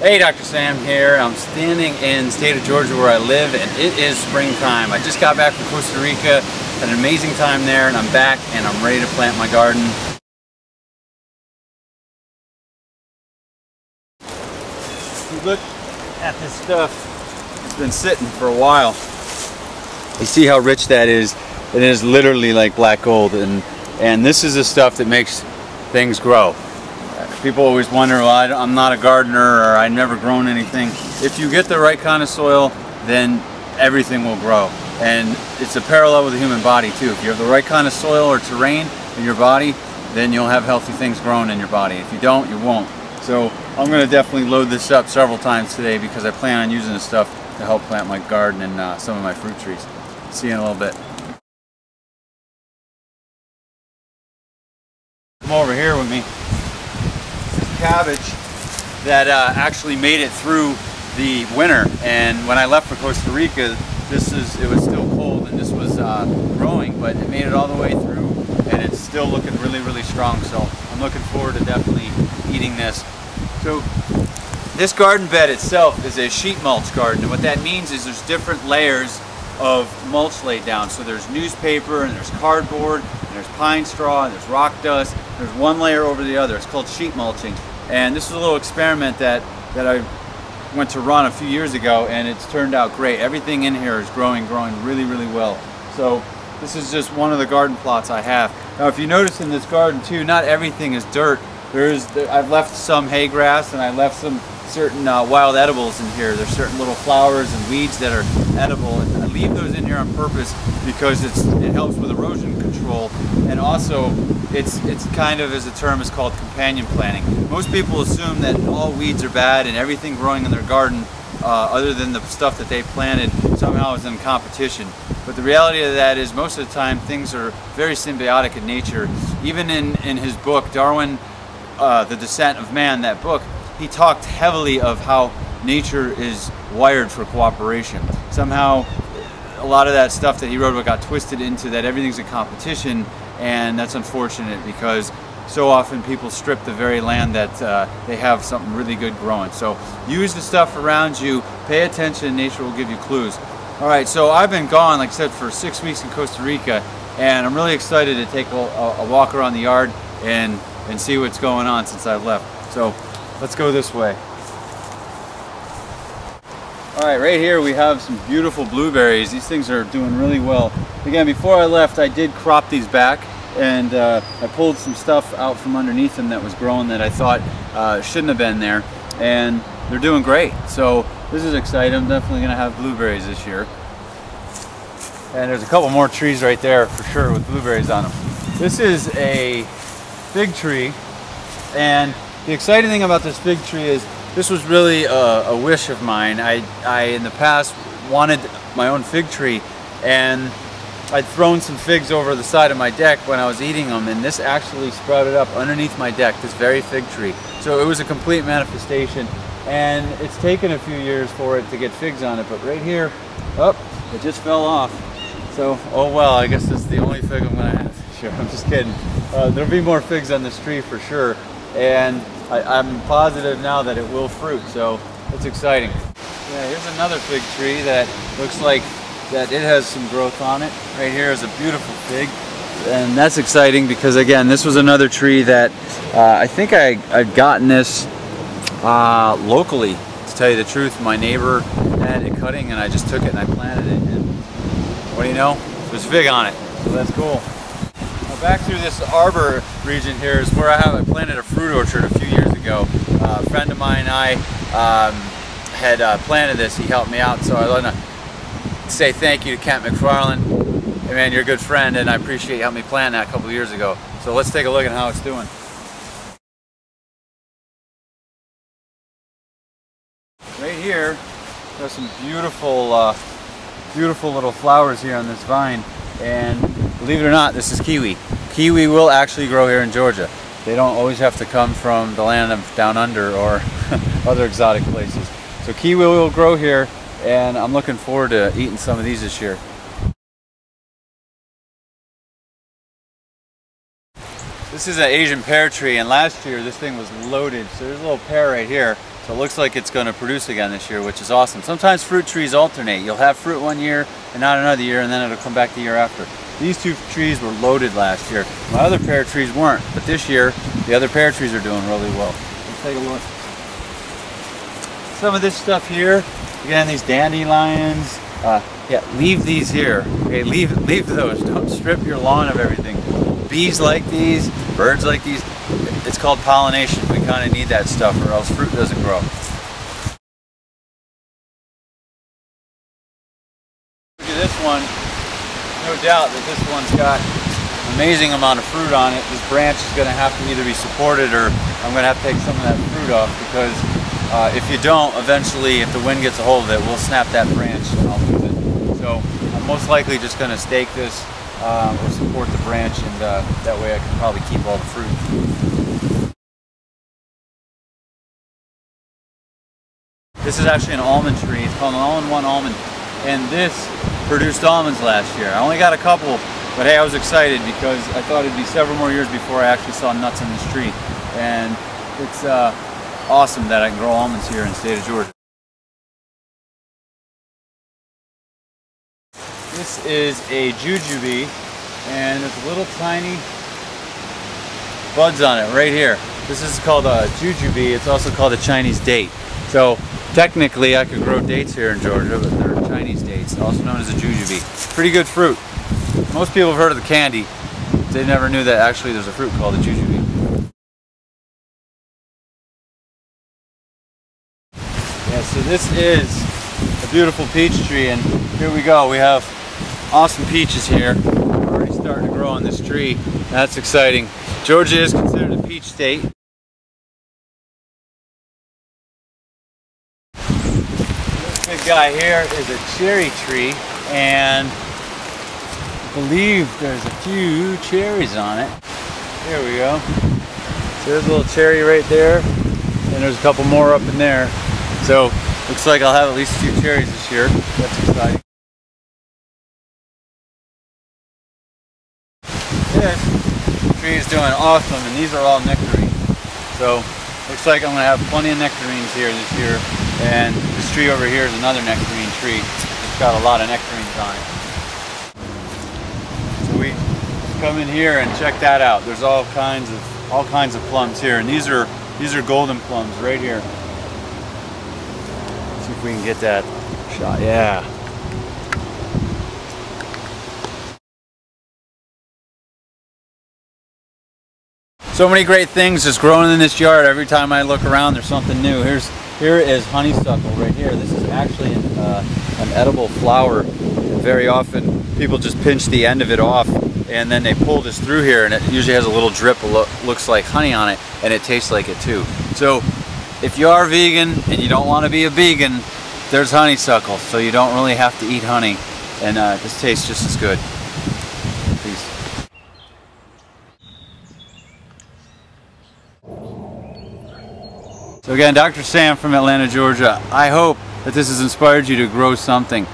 Hey, Dr. Sam here. I'm standing in the state of Georgia where I live, and it is springtime. I just got back from Costa Rica, had an amazing time there, and I'm back and I'm ready to plant my garden. If you look at this stuff, it's been sitting for a while. You see how rich that is? It is literally like black gold, and this is the stuff that makes things grow. People always wonder, well, I'm not a gardener, or I've never grown anything. If you get the right kind of soil, then everything will grow. And it's a parallel with the human body too. If you have the right kind of soil or terrain in your body, then you'll have healthy things growing in your body. If you don't, you won't. So I'm going to definitely load this up several times today because I plan on using this stuff to help plant my garden and some of my fruit trees. See you in a little bit. Come over here with me. Cabbage that actually made it through the winter, and when I left for Costa Rica, it was still cold and this was growing, but it made it all the way through and it's still looking really strong. So I'm looking forward to definitely eating this. So this garden bed itself is a sheet mulch garden, and what that means is there's different layers of mulch laid down. So there's newspaper, and there's cardboard, and there's pine straw, and there's rock dust. There's one layer over the other. It's called sheet mulching. And this is a little experiment that I went to run a few years ago, and it's turned out great. Everything in here is growing really well. So this is just one of the garden plots I have. Now if you notice in this garden too, not everything is dirt. I've left some hay grass, and I left some certain wild edibles in here. There's certain little flowers and weeds that are edible, and I leave those in here on purpose because it helps with erosion control, and also it's kind of, as the term is called, companion planting. Most people assume that all weeds are bad and everything growing in their garden other than the stuff that they planted somehow is in competition. But the reality of that is most of the time things are very symbiotic in nature. Even in his book, Darwin, The Descent of Man, that book, he talked heavily of how nature is wired for cooperation. Somehow a lot of that stuff that he wrote about got twisted into that everything's a competition, and that's unfortunate because so often people strip the very land that they have something really good growing. So use the stuff around you, pay attention, and nature will give you clues. Alright, so I've been gone, like I said, for 6 weeks in Costa Rica, and I'm really excited to take a walk around the yard and see what's going on since I've left. So let's go this way. Alright, right here we have some beautiful blueberries. These things are doing really well. Again, before I left, I did crop these back, and I pulled some stuff out from underneath them that was growing that I thought shouldn't have been there, and they're doing great. So this is exciting. I'm definitely going to have blueberries this year. And there's a couple more trees right there for sure with blueberries on them. This is a fig tree, and the exciting thing about this fig tree is this was really a wish of mine. I in the past wanted my own fig tree, and I'd thrown some figs over the side of my deck when I was eating them, and this actually sprouted up underneath my deck, this very fig tree. So it was a complete manifestation, and it's taken a few years for it to get figs on it, but right here, oh, it just fell off. So, oh well, I guess this is the only fig I'm gonna have this year. I'm just kidding. There'll be more figs on this tree for sure, and I'm positive now that it will fruit, so it's exciting. Yeah, here's another fig tree that looks like that it has some growth on it. Right here is a beautiful fig, and that's exciting because, again, this was another tree that I think I'd gotten this locally, to tell you the truth. My neighbor had it cutting, and I just took it and I planted it, and what do you know? There's fig on it, so that's cool. Back through this arbor region here is where I planted a fruit orchard a few years ago. A friend of mine and I had planted this. He helped me out, so I want to say thank you to Kent McFarland. Hey man, you're a good friend, and I appreciate you helping me plant that a couple of years ago. So let's take a look at how it's doing. Right here, there's some beautiful, beautiful little flowers here on this vine, and believe it or not, this is kiwi. Kiwi will actually grow here in Georgia. They don't always have to come from the land of down under or other exotic places. So kiwi will grow here, and I'm looking forward to eating some of these this year. This is an Asian pear tree, and last year this thing was loaded. So there's a little pear right here. So it looks like it's going to produce again this year, which is awesome. Sometimes fruit trees alternate. You'll have fruit one year and not another year, and then it'll come back the year after. These two trees were loaded last year. My other pear trees weren't, but this year the other pear trees are doing really well. Let's take a look. Some of this stuff here, again, these dandelions. Yeah, leave these here. Okay, leave those. Don't strip your lawn of everything. Bees like these, birds like these. It's called pollination. We kind of need that stuff or else fruit doesn't grow. Look at this one. No doubt that this one's got an amazing amount of fruit on it. This branch is going to have to either be supported or I'm going to have to take some of that fruit off because if you don't, eventually, if the wind gets a hold of it, we'll snap that branch and I'll lose it. So I'm most likely just going to stake this or support the branch, and that way I can probably keep all the fruit. This is actually an almond tree. It's called an all-in-one almond, and this produced almonds last year. I only got a couple, but hey, I was excited because I thought it'd be several more years before I actually saw nuts on this tree, and it's awesome that I can grow almonds here in the state of Georgia. This is a Jujube, and there's little tiny buds on it right here. This is called a Jujube. It's also called a Chinese date. So technically I could grow dates here in Georgia, but they're Chinese dates, also known as a Jujube. Pretty good fruit. Most people have heard of the candy. They never knew that actually there's a fruit called a Jujube. Yeah, so this is a beautiful peach tree, and here we go. We have awesome peaches here. We're already starting to grow on this tree. That's exciting. Georgia is considered a peach state. This big guy here is a cherry tree, and I believe there's a few cherries on it. There we go. So there's a little cherry right there, and there's a couple more up in there. So looks like I'll have at least a few cherries this year. That's exciting. This tree is doing awesome, and these are all nectarines. So looks like I'm going to have plenty of nectarines here this year. And this tree over here is another nectarine tree. It's got a lot of nectarines on it. So we come in here and check that out. There's all kinds of plums here, and these are golden plums right here. Let's see if we can get that shot. Yeah. So many great things just growing in this yard. Every time I look around, there's something new. Here is honeysuckle right here. This is actually an edible flower. And very often people just pinch the end of it off and then they pull this through here, and it usually has a little drip, looks like honey on it, and it tastes like it too. So if you are vegan and you don't want to be a vegan, there's honeysuckle. So you don't really have to eat honey, and this tastes just as good. Peace. So again, Dr. Sam from Atlanta, Georgia. I hope that this has inspired you to grow something.